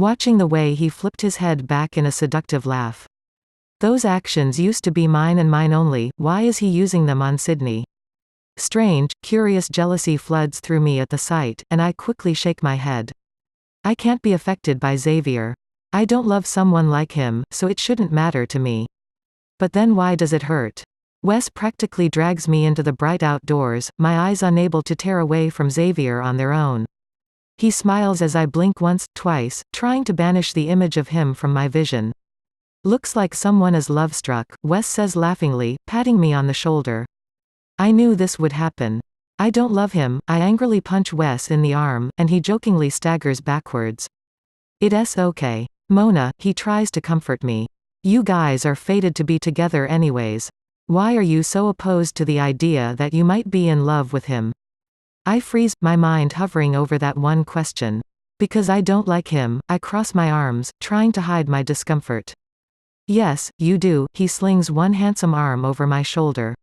watching the way he flipped his head back in a seductive laugh. Those actions used to be mine and mine only, why is he using them on Sydney? Strange, curious jealousy floods through me at the sight, and I quickly shake my head. I can't be affected by Xavier. I don't love someone like him, so it shouldn't matter to me. But then why does it hurt? Wes practically drags me into the bright outdoors, my eyes unable to tear away from Xavier on their own. He smiles as I blink once, twice, trying to banish the image of him from my vision. Looks like someone is love-struck, Wes says laughingly, patting me on the shoulder. I knew this would happen. I don't love him, I angrily punch Wes in the arm, and he jokingly staggers backwards. It's okay. Mona, he tries to comfort me. You guys are fated to be together anyways. Why are you so opposed to the idea that you might be in love with him? I freeze, my mind hovering over that one question. Because I don't like him, I cross my arms, trying to hide my discomfort. Yes, you do, he slings one handsome arm over my shoulder.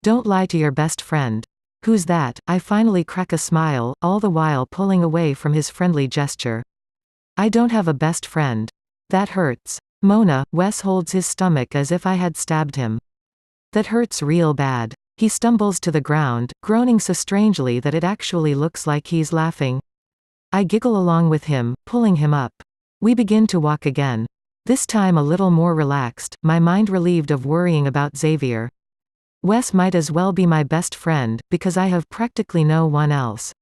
Don't lie to your best friend. Who's that? I finally crack a smile, all the while pulling away from his friendly gesture. I don't have a best friend. That hurts. Mona, Wes holds his stomach as if I had stabbed him. That hurts real bad. He stumbles to the ground, groaning so strangely that it actually looks like he's laughing. I giggle along with him, pulling him up. We begin to walk again. This time a little more relaxed, my mind relieved of worrying about Xavier. Wes might as well be my best friend, because I have practically no one else.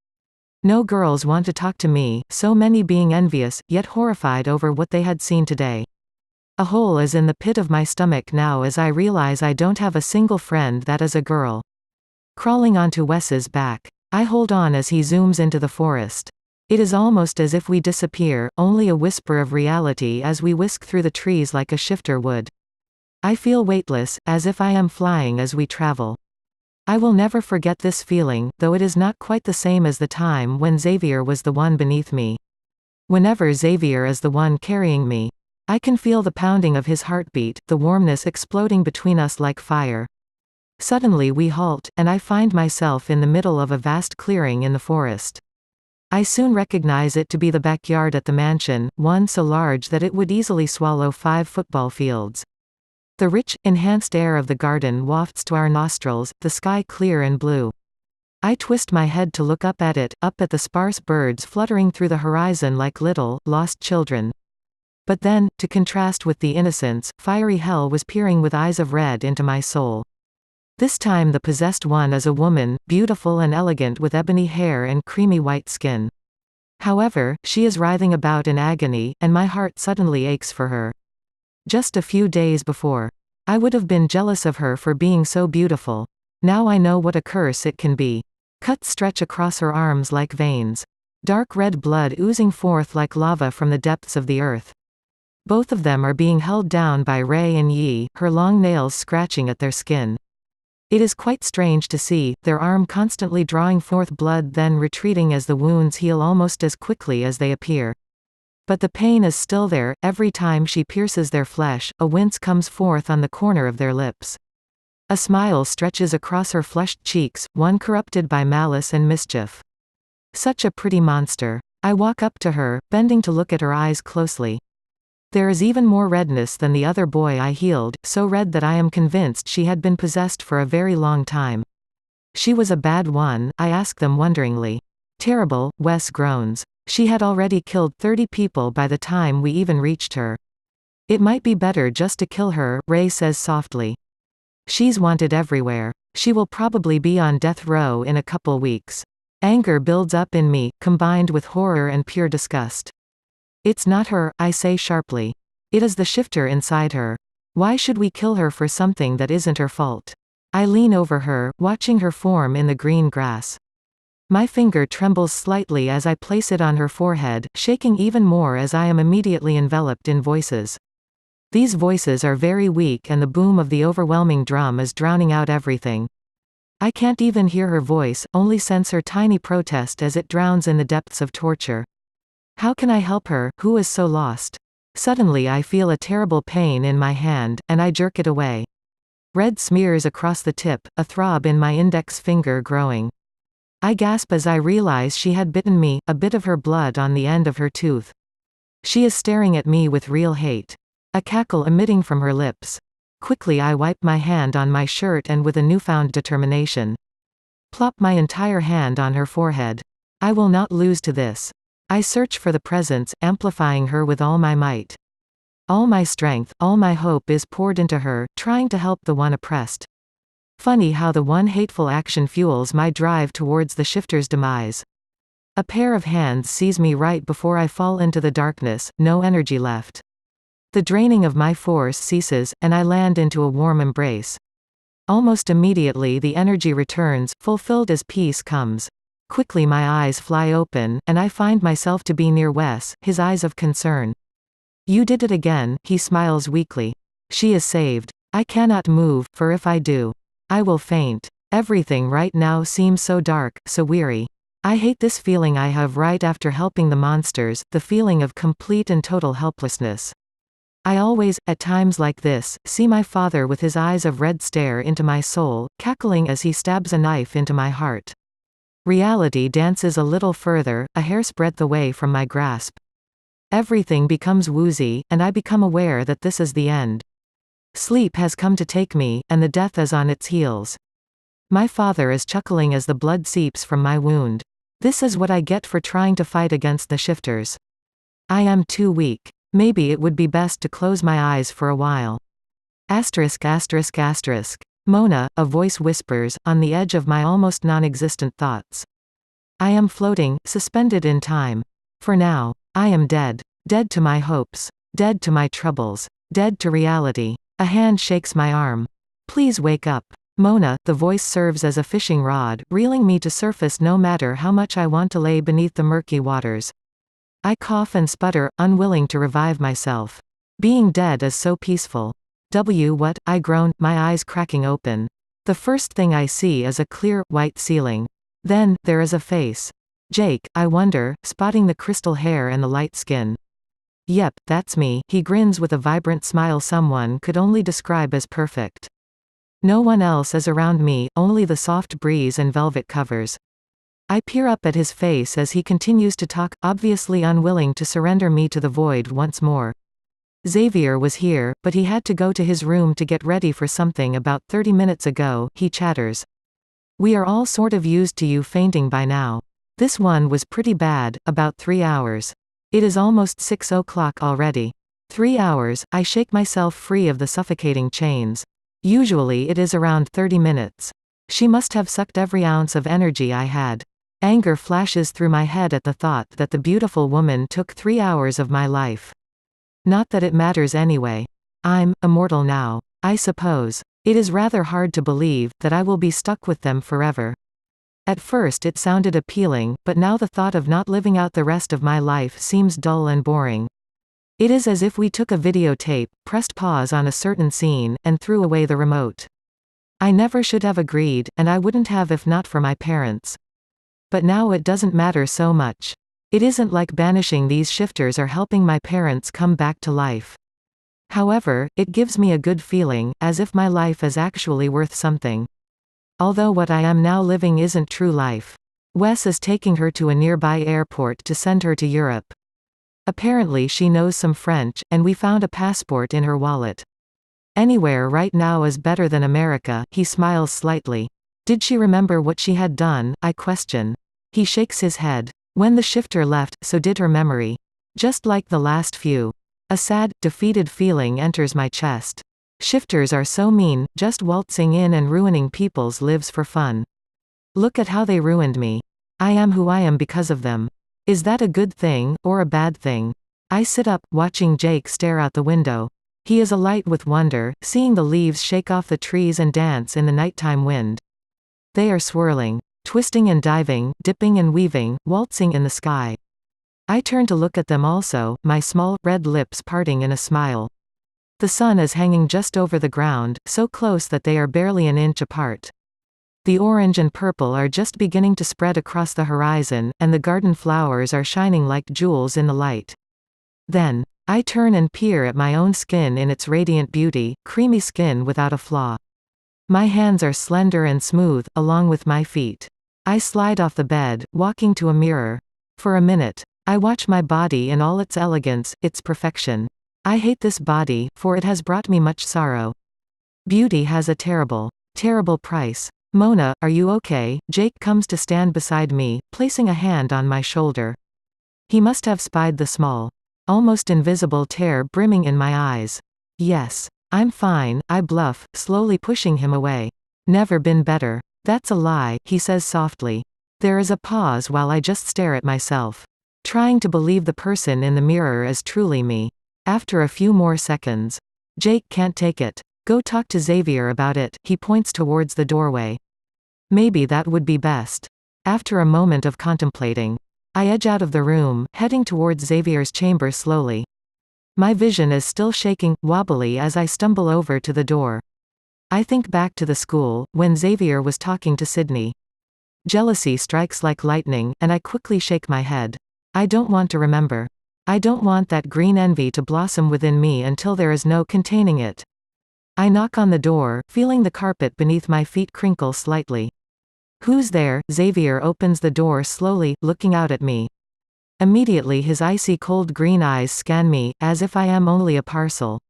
No girls want to talk to me, so many being envious, yet horrified over what they had seen today. A hole is in the pit of my stomach now as I realize I don't have a single friend that is a girl. Crawling onto Wes's back. I hold on as he zooms into the forest. It is almost as if we disappear, only a whisper of reality as we whisk through the trees like a shifter would. I feel weightless, as if I am flying as we travel. I will never forget this feeling, though it is not quite the same as the time when Xavier was the one beneath me. Whenever Xavier is the one carrying me, I can feel the pounding of his heartbeat, the warmness exploding between us like fire. Suddenly we halt, and I find myself in the middle of a vast clearing in the forest. I soon recognize it to be the backyard at the mansion, one so large that it would easily swallow 5 football fields. The rich, enhanced air of the garden wafts to our nostrils, the sky clear and blue. I twist my head to look up at it, up at the sparse birds fluttering through the horizon like little, lost children. But then, to contrast with the innocence, fiery hell was peering with eyes of red into my soul. This time the possessed one is a woman, beautiful and elegant with ebony hair and creamy white skin. However, she is writhing about in agony, and my heart suddenly aches for her. Just a few days before, I would have been jealous of her for being so beautiful. Now I know what a curse it can be. Cuts stretch across her arms like veins. Dark red blood oozing forth like lava from the depths of the earth. Both of them are being held down by Ray and Yi, her long nails scratching at their skin. It is quite strange to see, their arm constantly drawing forth blood then retreating as the wounds heal almost as quickly as they appear. But the pain is still there, every time she pierces their flesh, a wince comes forth on the corner of their lips. A smile stretches across her flushed cheeks, one corrupted by malice and mischief. Such a pretty monster. I walk up to her, bending to look at her eyes closely. There is even more redness than the other boy I healed, so red that I am convinced she had been possessed for a very long time. She was a bad one, I ask them wonderingly. Terrible, Wes groans. She had already killed 30 people by the time we even reached her. It might be better just to kill her, Ray says softly. She's wanted everywhere. She will probably be on death row in a couple weeks. Anger builds up in me, combined with horror and pure disgust. It's not her, I say sharply. It is the shifter inside her. Why should we kill her for something that isn't her fault? I lean over her, watching her form in the green grass. My finger trembles slightly as I place it on her forehead, shaking even more as I am immediately enveloped in voices. These voices are very weak and the boom of the overwhelming drum is drowning out everything. I can't even hear her voice, only sense her tiny protest as it drowns in the depths of torture. How can I help her, who is so lost? Suddenly I feel a terrible pain in my hand, and I jerk it away. Red smears across the tip, a throb in my index finger growing. I gasp as I realize she had bitten me, a bit of her blood on the end of her tooth. She is staring at me with real hate. A cackle emitting from her lips. Quickly I wipe my hand on my shirt and with a newfound determination, plop my entire hand on her forehead. I will not lose to this. I search for the presence, amplifying her with all my might. All my strength, all my hope is poured into her, trying to help the one oppressed. Funny how the one hateful action fuels my drive towards the shifter's demise. A pair of hands seize me right before I fall into the darkness, no energy left. The draining of my force ceases, and I land into a warm embrace. Almost immediately the energy returns, fulfilled as peace comes. Quickly my eyes fly open, and I find myself to be near Wes, his eyes of concern. You did it again, he smiles weakly. She is saved. I cannot move, for if I do, I will faint. Everything right now seems so dark, so weary. I hate this feeling I have right after helping the monsters, the feeling of complete and total helplessness. I always, at times like this, see my father with his eyes of red stare into my soul, cackling as he stabs a knife into my heart. Reality dances a little further, a hair's breadth away from my grasp. Everything becomes woozy, and I become aware that this is the end. Sleep has come to take me, and the death is on its heels. My father is chuckling as the blood seeps from my wound. This is what I get for trying to fight against the shifters. I am too weak. Maybe it would be best to close my eyes for a while. Asterisk asterisk asterisk. Mona, a voice whispers, on the edge of my almost non-existent thoughts. I am floating, suspended in time. For now, I am dead. Dead to my hopes. Dead to my troubles. Dead to reality. A hand shakes my arm. Please wake up. Mona, the voice serves as a fishing rod, reeling me to surface no matter how much I want to lay beneath the murky waters. I cough and sputter, unwilling to revive myself. Being dead is so peaceful. What? I groan, my eyes cracking open. The first thing I see is a clear, white ceiling. Then, there is a face. Jake, I wonder, spotting the crystal hair and the light skin. Yep, that's me, he grins with a vibrant smile someone could only describe as perfect. No one else is around me, only the soft breeze and velvet covers. I peer up at his face as he continues to talk, obviously unwilling to surrender me to the void once more. Xavier was here, but he had to go to his room to get ready for something about 30 minutes ago, he chatters. We are all sort of used to you fainting by now. This one was pretty bad, about 3 hours. It is almost 6 o'clock already. 3 hours, I shake myself free of the suffocating chains. Usually it is around 30 minutes. She must have sucked every ounce of energy I had. Anger flashes through my head at the thought that the beautiful woman took 3 hours of my life. Not that it matters anyway. I'm immortal now, I suppose. It is rather hard to believe that I will be stuck with them forever. At first it sounded appealing, but now the thought of not living out the rest of my life seems dull and boring. It is as if we took a videotape, pressed pause on a certain scene, and threw away the remote. I never should have agreed, and I wouldn't have if not for my parents. But now it doesn't matter so much. It isn't like banishing these shifters or helping my parents come back to life. However, it gives me a good feeling, as if my life is actually worth something. Although what I am now living isn't true life. Wes is taking her to a nearby airport to send her to Europe. Apparently she knows some French, and we found a passport in her wallet. Anywhere right now is better than America, he smiles slightly. Did she remember what she had done, I question. He shakes his head. When the shifter left, so did her memory. Just like the last few. A sad, defeated feeling enters my chest. Shifters are so mean, just waltzing in and ruining people's lives for fun. Look at how they ruined me. I am who I am because of them. Is that a good thing, or a bad thing? I sit up, watching Jake stare out the window. He is alight with wonder, seeing the leaves shake off the trees and dance in the nighttime wind. They are swirling, twisting and diving, dipping and weaving, waltzing in the sky. I turn to look at them also, my small, red lips parting in a smile. The sun is hanging just over the ground, so close that they are barely an inch apart. The orange and purple are just beginning to spread across the horizon, and the garden flowers are shining like jewels in the light. Then, I turn and peer at my own skin in its radiant beauty, creamy skin without a flaw. My hands are slender and smooth, along with my feet. I slide off the bed, walking to a mirror. For a minute, I watch my body in all its elegance, its perfection. I hate this body, for it has brought me much sorrow. Beauty has a terrible, terrible price. Mona, are you okay? Jake comes to stand beside me, placing a hand on my shoulder. He must have spied the small, almost invisible tear brimming in my eyes. Yes. I'm fine, I bluff, slowly pushing him away. Never been better. That's a lie, he says softly. There is a pause while I just stare at myself, trying to believe the person in the mirror is truly me. After a few more seconds. Jake can't take it. Go talk to Xavier about it, he points towards the doorway. Maybe that would be best. After a moment of contemplating, I edge out of the room, heading towards Xavier's chamber slowly. My vision is still shaking, wobbly as I stumble over to the door. I think back to the school, when Xavier was talking to Sydney. Jealousy strikes like lightning, and I quickly shake my head. I don't want to remember. I don't want that green envy to blossom within me until there is no containing it. I knock on the door, feeling the carpet beneath my feet crinkle slightly. Who's there? Xavier opens the door slowly, looking out at me. Immediately his icy cold green eyes scan me, as if I am only a parcel.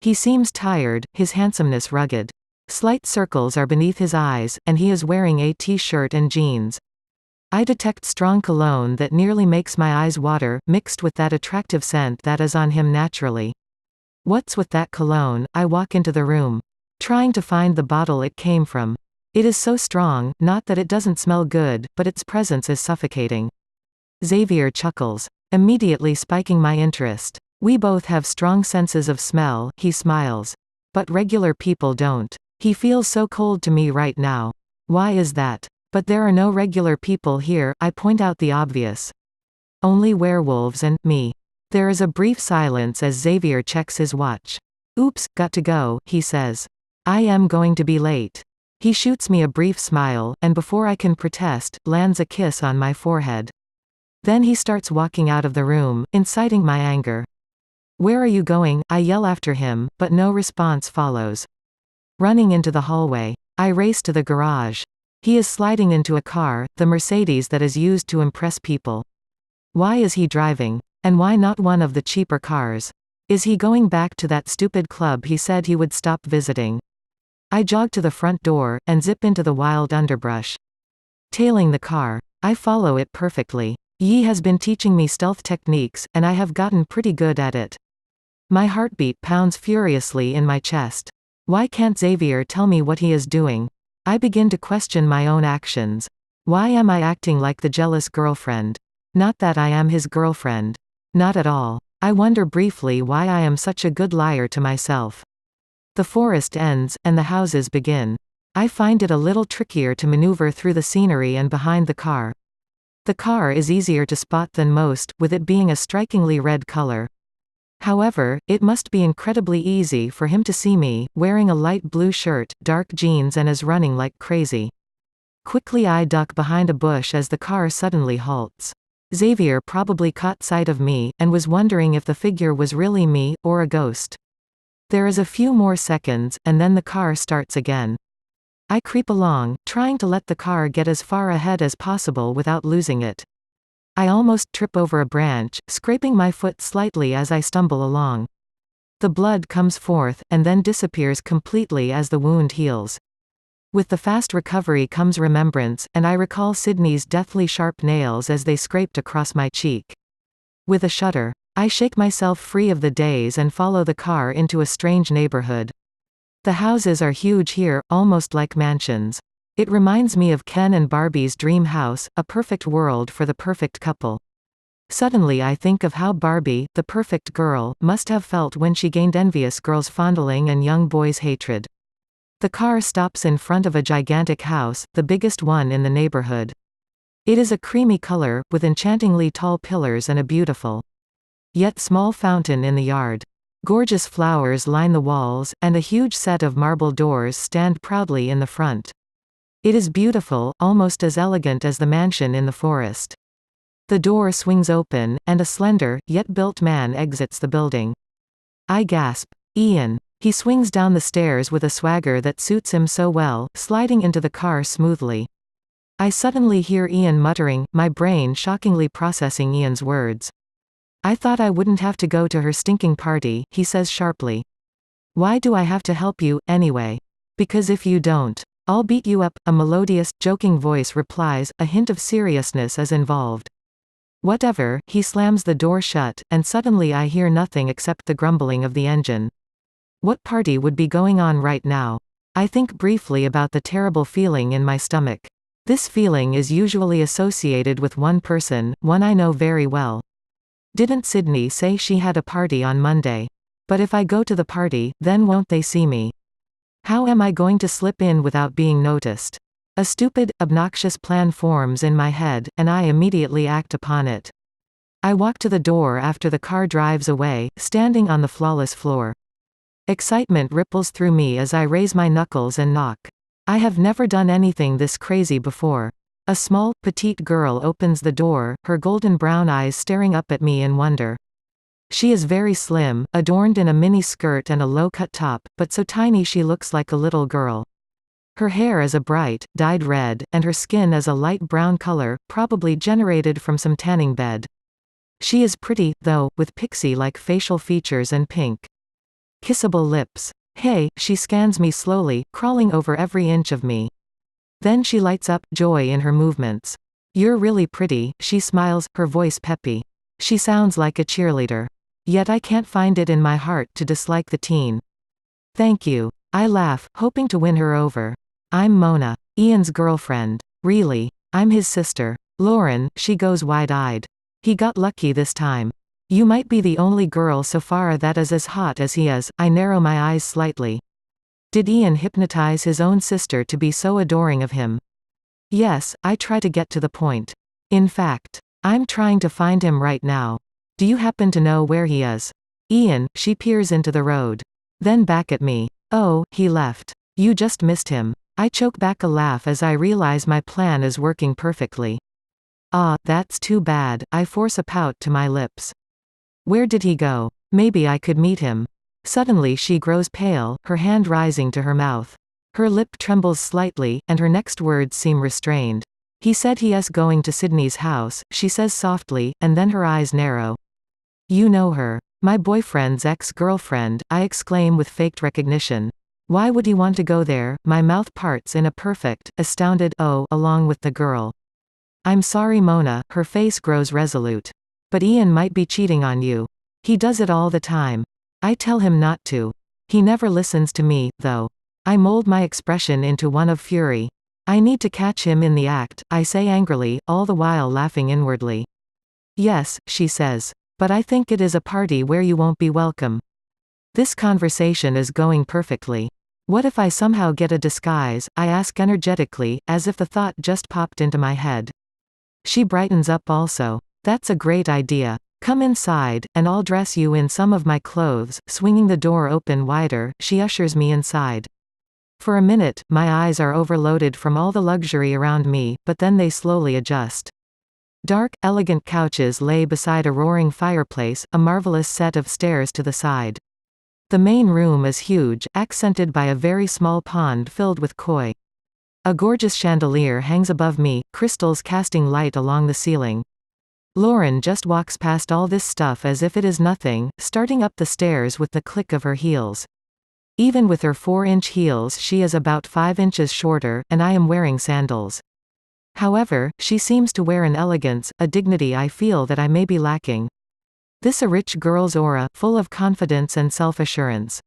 He seems tired, his handsomeness rugged. Slight circles are beneath his eyes, and he is wearing a t-shirt and jeans. I detect strong cologne that nearly makes my eyes water, mixed with that attractive scent that is on him naturally. What's with that cologne? I walk into the room, trying to find the bottle it came from. It is so strong, not that it doesn't smell good, but its presence is suffocating. Xavier chuckles, immediately spiking my interest. We both have strong senses of smell, he smiles. But regular people don't. He feels so cold to me right now. Why is that? But there are no regular people here, I point out the obvious. Only werewolves and me. There is a brief silence as Xavier checks his watch. Oops, got to go, he says. I am going to be late. He shoots me a brief smile, and before I can protest, lands a kiss on my forehead. Then he starts walking out of the room, inciting my anger. Where are you going? I yell after him, but no response follows. Running into the hallway, I race to the garage. He is sliding into a car, the Mercedes that is used to impress people. Why is he driving? And why not one of the cheaper cars? Is he going back to that stupid club he said he would stop visiting? I jog to the front door, and zip into the wild underbrush. Tailing the car, I follow it perfectly. Yi has been teaching me stealth techniques, and I have gotten pretty good at it. My heartbeat pounds furiously in my chest. Why can't Xavier tell me what he is doing? I begin to question my own actions. Why am I acting like the jealous girlfriend? Not that I am his girlfriend. Not at all. I wonder briefly why I am such a good liar to myself. The forest ends, and the houses begin. I find it a little trickier to maneuver through the scenery and behind the car. The car is easier to spot than most, with it being a strikingly red color. However, it must be incredibly easy for him to see me, wearing a light blue shirt, dark jeans and is running like crazy. Quickly I duck behind a bush as the car suddenly halts. Xavier probably caught sight of me, and was wondering if the figure was really me, or a ghost. There is a few more seconds, and then the car starts again. I creep along, trying to let the car get as far ahead as possible without losing it. I almost trip over a branch, scraping my foot slightly as I stumble along. The blood comes forth, and then disappears completely as the wound heals. With the fast recovery comes remembrance, and I recall Sydney's deathly sharp nails as they scraped across my cheek. With a shudder, I shake myself free of the daze and follow the car into a strange neighborhood. The houses are huge here, almost like mansions. It reminds me of Ken and Barbie's dream house, a perfect world for the perfect couple. Suddenly I think of how Barbie, the perfect girl, must have felt when she gained envious girls' fondling and young boys' hatred. The car stops in front of a gigantic house, the biggest one in the neighborhood. It is a creamy color, with enchantingly tall pillars and a beautiful, yet small fountain in the yard. Gorgeous flowers line the walls, and a huge set of marble doors stand proudly in the front. It is beautiful, almost as elegant as the mansion in the forest. The door swings open, and a slender, yet built man exits the building. I gasp. Ian. He swings down the stairs with a swagger that suits him so well, sliding into the car smoothly. I suddenly hear Ian muttering, my brain shockingly processing Ian's words. I thought I wouldn't have to go to her stinking party, he says sharply. Why do I have to help you, anyway? Because if you don't, I'll beat you up, a melodious, joking voice replies, a hint of seriousness is involved. Whatever, he slams the door shut, and suddenly I hear nothing except the grumbling of the engine. What party would be going on right now? I think briefly about the terrible feeling in my stomach. This feeling is usually associated with one person, one I know very well. Didn't Sydney say she had a party on Monday? But if I go to the party, then won't they see me? How am I going to slip in without being noticed? A stupid, obnoxious plan forms in my head, and I immediately act upon it. I walk to the door after the car drives away, standing on the flawless floor. Excitement ripples through me as I raise my knuckles and knock. I have never done anything this crazy before. A small, petite girl opens the door, her golden brown eyes staring up at me in wonder. She is very slim, adorned in a mini skirt and a low-cut top, but so tiny she looks like a little girl. Her hair is a bright, dyed red, and her skin is a light brown color, probably generated from some tanning bed. She is pretty, though, with pixie-like facial features and pink, kissable lips. Hey, she scans me slowly, crawling over every inch of me. Then she lights up, joy in her movements. You're really pretty, she smiles, her voice peppy. She sounds like a cheerleader. Yet I can't find it in my heart to dislike the teen. Thank you. I laugh, hoping to win her over. I'm Mona, Ian's girlfriend. Really? I'm his sister. Lauren, she goes wide-eyed. He got lucky this time. You might be the only girl so far that is as hot as he is. I narrow my eyes slightly. Did Ian hypnotize his own sister to be so adoring of him? Yes, I try to get to the point. In fact, I'm trying to find him right now. Do you happen to know where he is? Ian, she peers into the road. Then back at me. Oh, he left. You just missed him. I choke back a laugh as I realize my plan is working perfectly. Ah, that's too bad, I force a pout to my lips. Where did he go? Maybe I could meet him. Suddenly she grows pale, her hand rising to her mouth. Her lip trembles slightly, and her next words seem restrained. He said he is going to Sydney's house, she says softly, and then her eyes narrow. You know her. My boyfriend's ex-girlfriend, I exclaim with faked recognition. Why would he want to go there? My mouth parts in a perfect, astounded oh along with the girl. I'm sorry Mona, her face grows resolute. But Ian might be cheating on you. He does it all the time. I tell him not to. He never listens to me, though. I mold my expression into one of fury. I need to catch him in the act, I say angrily, all the while laughing inwardly. Yes, she says. But I think it is a party where you won't be welcome. This conversation is going perfectly. What if I somehow get a disguise? I ask energetically, as if the thought just popped into my head. She brightens up also. That's a great idea. Come inside, and I'll dress you in some of my clothes. Swinging the door open wider, she ushers me inside. For a minute, my eyes are overloaded from all the luxury around me, but then they slowly adjust. Dark, elegant couches lay beside a roaring fireplace, a marvelous set of stairs to the side. The main room is huge, accented by a very small pond filled with koi. A gorgeous chandelier hangs above me, crystals casting light along the ceiling. Lauren just walks past all this stuff as if it is nothing, starting up the stairs with the click of her heels. Even with her 4-inch heels she is about 5 inches shorter, and I am wearing sandals. However, she seems to wear an elegance, a dignity I feel that I may be lacking. This a rich girl's aura, full of confidence and self-assurance.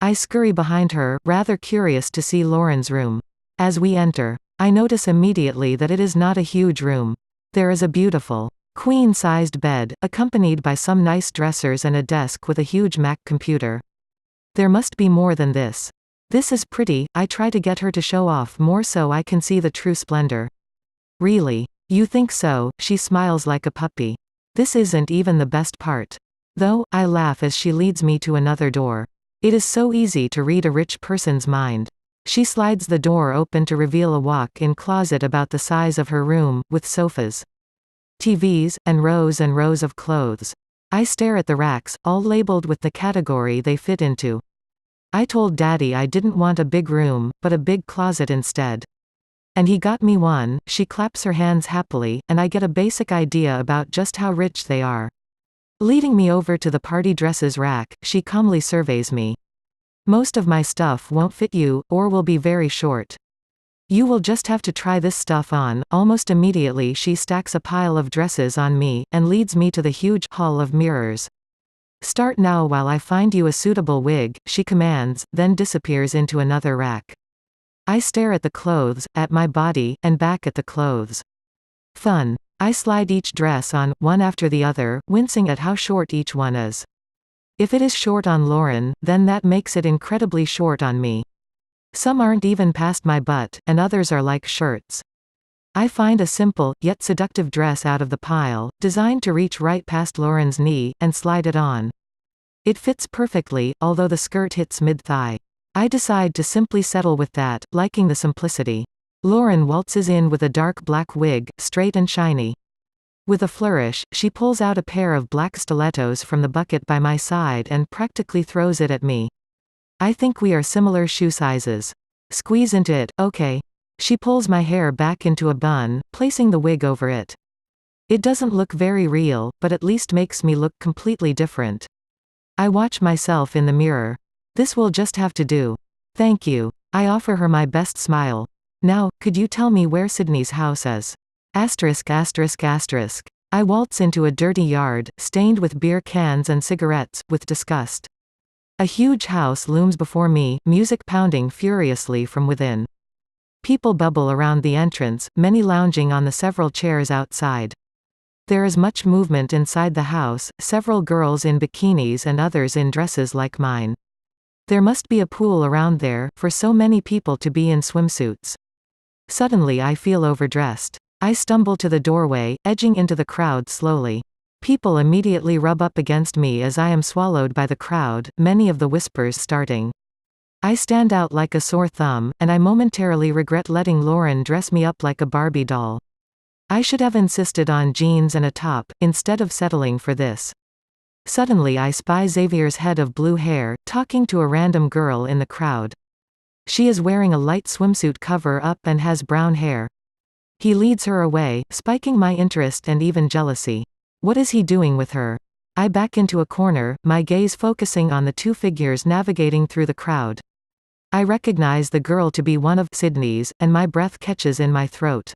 I scurry behind her, rather curious to see Lauren's room. As we enter, I notice immediately that it is not a huge room. There is a beautiful, queen-sized bed, accompanied by some nice dressers and a desk with a huge Mac computer. There must be more than this. This is pretty, I try to get her to show off more so I can see the true splendor. Really? You think so? She smiles like a puppy. This isn't even the best part. Though, I laugh as she leads me to another door. It is so easy to read a rich person's mind. She slides the door open to reveal a walk-in closet about the size of her room, with sofas, TVs, and rows of clothes. I stare at the racks, all labeled with the category they fit into. I told Daddy I didn't want a big room, but a big closet instead. And he got me one. She claps her hands happily, and I get a basic idea about just how rich they are. Leading me over to the party dresses rack, she calmly surveys me. Most of my stuff won't fit you, or will be very short. You will just have to try this stuff on. Almost immediately she stacks a pile of dresses on me, and leads me to the huge hall of mirrors. Start now while I find you a suitable wig, she commands, then disappears into another rack. I stare at the clothes, at my body, and back at the clothes. Fun. I slide each dress on, one after the other, wincing at how short each one is. If it is short on Lauren, then that makes it incredibly short on me. Some aren't even past my butt, and others are like shirts. I find a simple, yet seductive dress out of the pile, designed to reach right past Lauren's knee, and slide it on. It fits perfectly, although the skirt hits mid-thigh. I decide to simply settle with that, liking the simplicity. Lauren waltzes in with a dark black wig, straight and shiny. With a flourish, she pulls out a pair of black stilettos from the bucket by my side and practically throws it at me. I think we are similar shoe sizes. Squeeze into it, okay. She pulls my hair back into a bun, placing the wig over it. It doesn't look very real, but at least makes me look completely different. I watch myself in the mirror. This will just have to do. Thank you. I offer her my best smile. Now, could you tell me where Sydney's house is? Asterisk asterisk asterisk. I waltz into a dirty yard, stained with beer cans and cigarettes, with disgust. A huge house looms before me, music pounding furiously from within. People bubble around the entrance, many lounging on the several chairs outside. There is much movement inside the house, several girls in bikinis and others in dresses like mine. There must be a pool around there, for so many people to be in swimsuits. Suddenly I feel overdressed. I stumble to the doorway, edging into the crowd slowly. People immediately rub up against me as I am swallowed by the crowd, many of the whispers starting. I stand out like a sore thumb, and I momentarily regret letting Lauren dress me up like a Barbie doll. I should have insisted on jeans and a top, instead of settling for this. Suddenly I spy Xavier's head of blue hair, talking to a random girl in the crowd. She is wearing a light swimsuit cover-up and has brown hair. He leads her away, spiking my interest and even jealousy. What is he doing with her? I back into a corner, my gaze focusing on the two figures navigating through the crowd. I recognize the girl to be one of Sydney's, and my breath catches in my throat.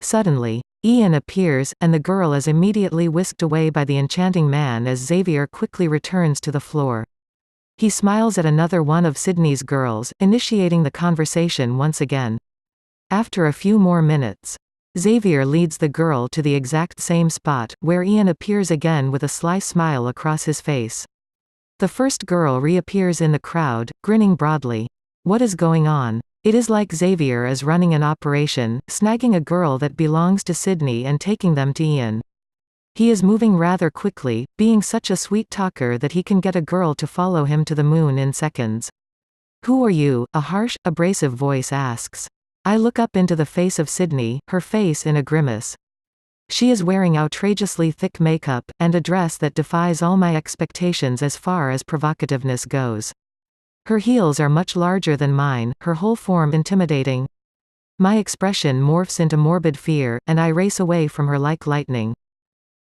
Suddenly, Ian appears, and the girl is immediately whisked away by the enchanting man as Xavier quickly returns to the floor. He smiles at another one of Sydney's girls, initiating the conversation once again. After a few more minutes, Xavier leads the girl to the exact same spot, where Ian appears again with a sly smile across his face. The first girl reappears in the crowd, grinning broadly. What is going on? It is like Xavier is running an operation, snagging a girl that belongs to Sydney and taking them to Ian. He is moving rather quickly, being such a sweet talker that he can get a girl to follow him to the moon in seconds. Who are you? A harsh, abrasive voice asks. I look up into the face of Sydney, her face in a grimace. She is wearing outrageously thick makeup, and a dress that defies all my expectations as far as provocativeness goes. Her heels are much larger than mine, her whole form intimidating. My expression morphs into morbid fear, and I race away from her like lightning.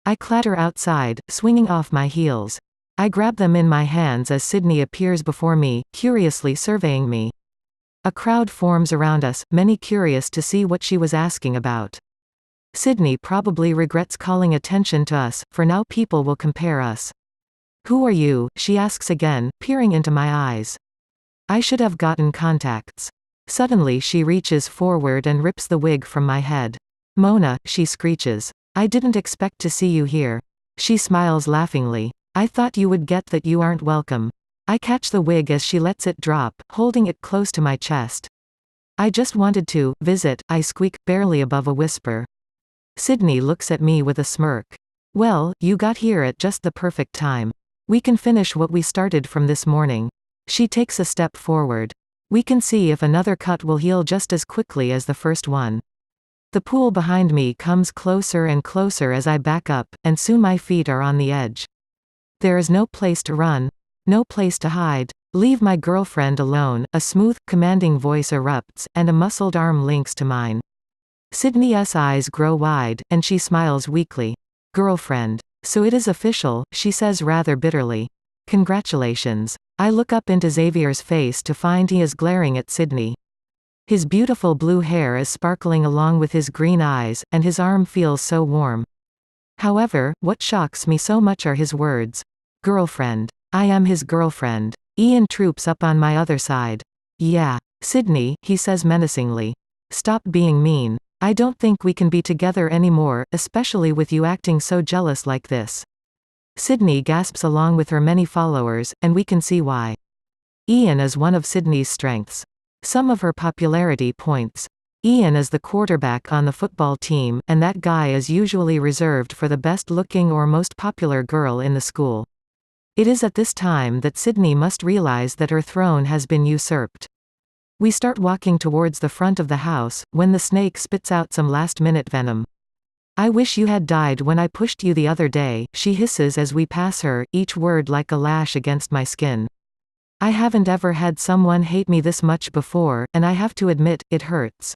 I clatter outside, swinging off my heels. I grab them in my hands as Sydney appears before me, curiously surveying me. A crowd forms around us, many curious to see what she was asking about. Sydney probably regrets calling attention to us, for now people will compare us. Who are you? She asks again, peering into my eyes. I should have gotten contacts. Suddenly she reaches forward and rips the wig from my head. Mona, she screeches. I didn't expect to see you here. She smiles laughingly. I thought you would get that you aren't welcome. I catch the wig as she lets it drop, holding it close to my chest. I just wanted to visit, I squeak, barely above a whisper. Sydney looks at me with a smirk. Well, you got here at just the perfect time. We can finish what we started from this morning. She takes a step forward. We can see if another cut will heal just as quickly as the first one. The pool behind me comes closer and closer as I back up, and soon my feet are on the edge. There is no place to run. No place to hide. Leave my girlfriend alone, a smooth, commanding voice erupts, and a muscled arm links to mine. Sydney's eyes grow wide, and she smiles weakly. Girlfriend. So it is official, she says rather bitterly. Congratulations. I look up into Xavier's face to find he is glaring at Sydney. His beautiful blue hair is sparkling along with his green eyes, and his arm feels so warm. However, what shocks me so much are his words. Girlfriend. I am his girlfriend. Ian troops up on my other side. Yeah. Sydney, he says menacingly. Stop being mean. I don't think we can be together anymore, especially with you acting so jealous like this. Sydney gasps along with her many followers, and we can see why. Ian is one of Sydney's strengths. Some of her popularity points. Ian is the quarterback on the football team, and that guy is usually reserved for the best-looking or most popular girl in the school. It is at this time that Sydney must realize that her throne has been usurped. We start walking towards the front of the house, when the snake spits out some last-minute venom. I wish you had died when I pushed you the other day, she hisses as we pass her, each word like a lash against my skin. I haven't ever had someone hate me this much before, and I have to admit, it hurts.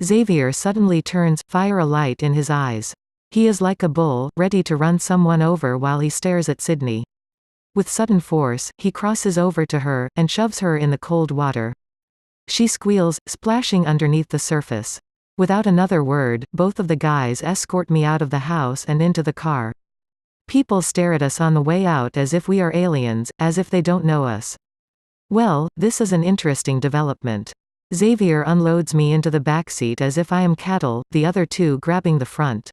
Xavier suddenly turns, fire alight in his eyes. He is like a bull, ready to run someone over while he stares at Sydney. With sudden force, he crosses over to her, and shoves her in the cold water. She squeals, splashing underneath the surface. Without another word, both of the guys escort me out of the house and into the car. People stare at us on the way out as if we are aliens, as if they don't know us. Well, this is an interesting development. Xavier unloads me into the backseat as if I am cattle, the other two grabbing the front.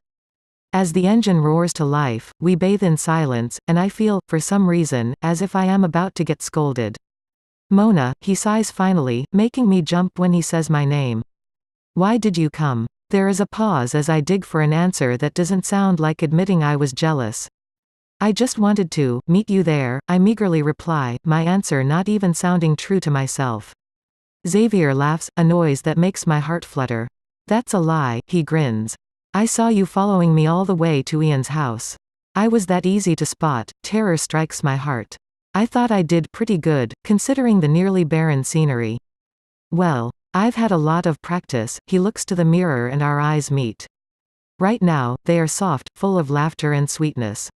As the engine roars to life, we bathe in silence, and I feel, for some reason, as if I am about to get scolded. Mona, he sighs finally, making me jump when he says my name. Why did you come? There is a pause as I dig for an answer that doesn't sound like admitting I was jealous. I just wanted to meet you there, I meagerly reply, my answer not even sounding true to myself. Xavier laughs, a noise that makes my heart flutter. That's a lie, he grins. I saw you following me all the way to Ian's house. I was that easy to spot, terror strikes my heart. I thought I did pretty good, considering the nearly barren scenery. Well, I've had a lot of practice. He looks to the mirror and our eyes meet. Right now, they are soft, full of laughter and sweetness.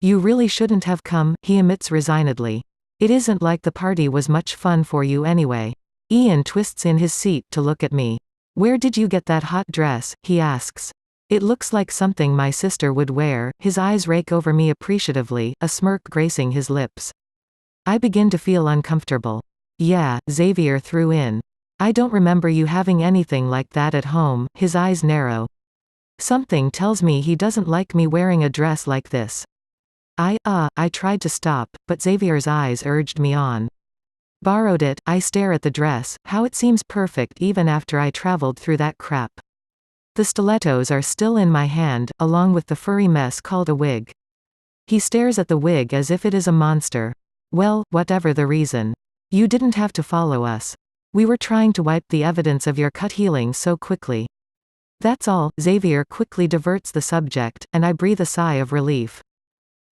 You really shouldn't have come, he emits resignedly. It isn't like the party was much fun for you anyway. Ian twists in his seat to look at me. Where did you get that hot dress, he asks. It looks like something my sister would wear. His eyes rake over me appreciatively, a smirk gracing his lips. I begin to feel uncomfortable. Yeah, Xavier threw in. I don't remember you having anything like that at home, his eyes narrow. Something tells me he doesn't like me wearing a dress like this. I tried to stop, but Xavier's eyes urged me on. Borrowed it, I stare at the dress, how it seems perfect even after I traveled through that crap. The stilettos are still in my hand, along with the furry mess called a wig. He stares at the wig as if it is a monster. Well, whatever the reason. You didn't have to follow us. We were trying to wipe the evidence of your cut healing so quickly. That's all. Xavier quickly diverts the subject, and I breathe a sigh of relief.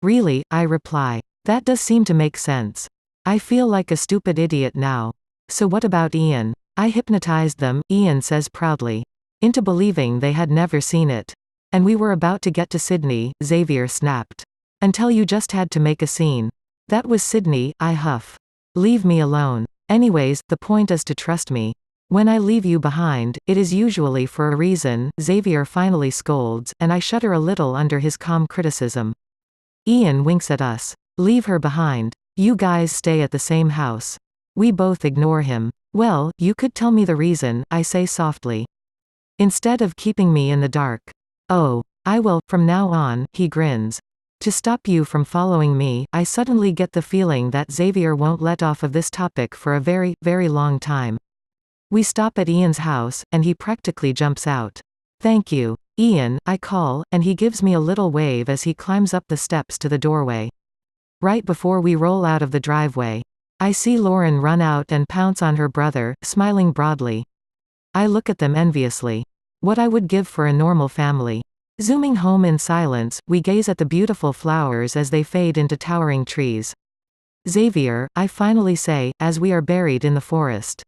Really, I reply. That does seem to make sense. I feel like a stupid idiot now. So what about Ian? I hypnotized them, Ian says proudly. Into believing they had never seen it. And we were about to get to Sydney, Xavier snapped. Until you just had to make a scene. That was Sydney, I huff. Leave me alone. Anyways, the point is to trust me. When I leave you behind, it is usually for a reason, Xavier finally scolds, and I shudder a little under his calm criticism. Ian winks at us. Leave her behind. You guys stay at the same house. We both ignore him. Well, you could tell me the reason, I say softly. Instead of keeping me in the dark. Oh, I will, from now on, he grins. To stop you from following me, I suddenly get the feeling that Xavier won't let off of this topic for a very, very long time. We stop at Ian's house, and he practically jumps out. Thank you, Ian, I call, and he gives me a little wave as he climbs up the steps to the doorway. Right before we roll out of the driveway, I see Lauren run out and pounce on her brother, smiling broadly. I look at them enviously. What I would give for a normal family. Zooming home in silence, we gaze at the beautiful flowers as they fade into towering trees. Xavier, I finally say, as we are buried in the forest.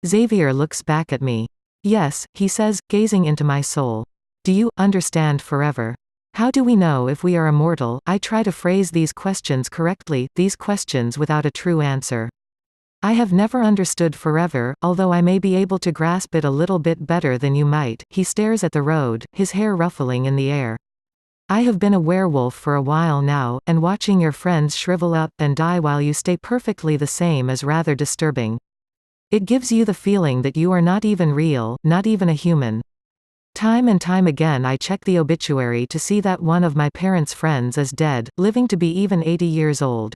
Xavier looks back at me. Yes, he says, gazing into my soul. Do you understand forever? How do we know if we are immortal? I try to phrase these questions correctly, these questions without a true answer. I have never understood forever, although I may be able to grasp it a little bit better than you might. He stares at the road, his hair ruffling in the air. I have been a werewolf for a while now, and watching your friends shrivel up and die while you stay perfectly the same is rather disturbing. It gives you the feeling that you are not even real, not even a human. Time and time again I check the obituary to see that one of my parents' friends is dead, living to be even 80 years old.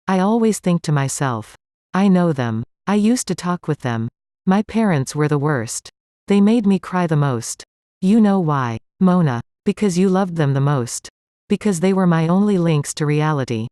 I always think to myself, I know them. I used to talk with them. My parents were the worst. They made me cry the most. You know why. Mona. Because you loved them the most. Because they were my only links to reality.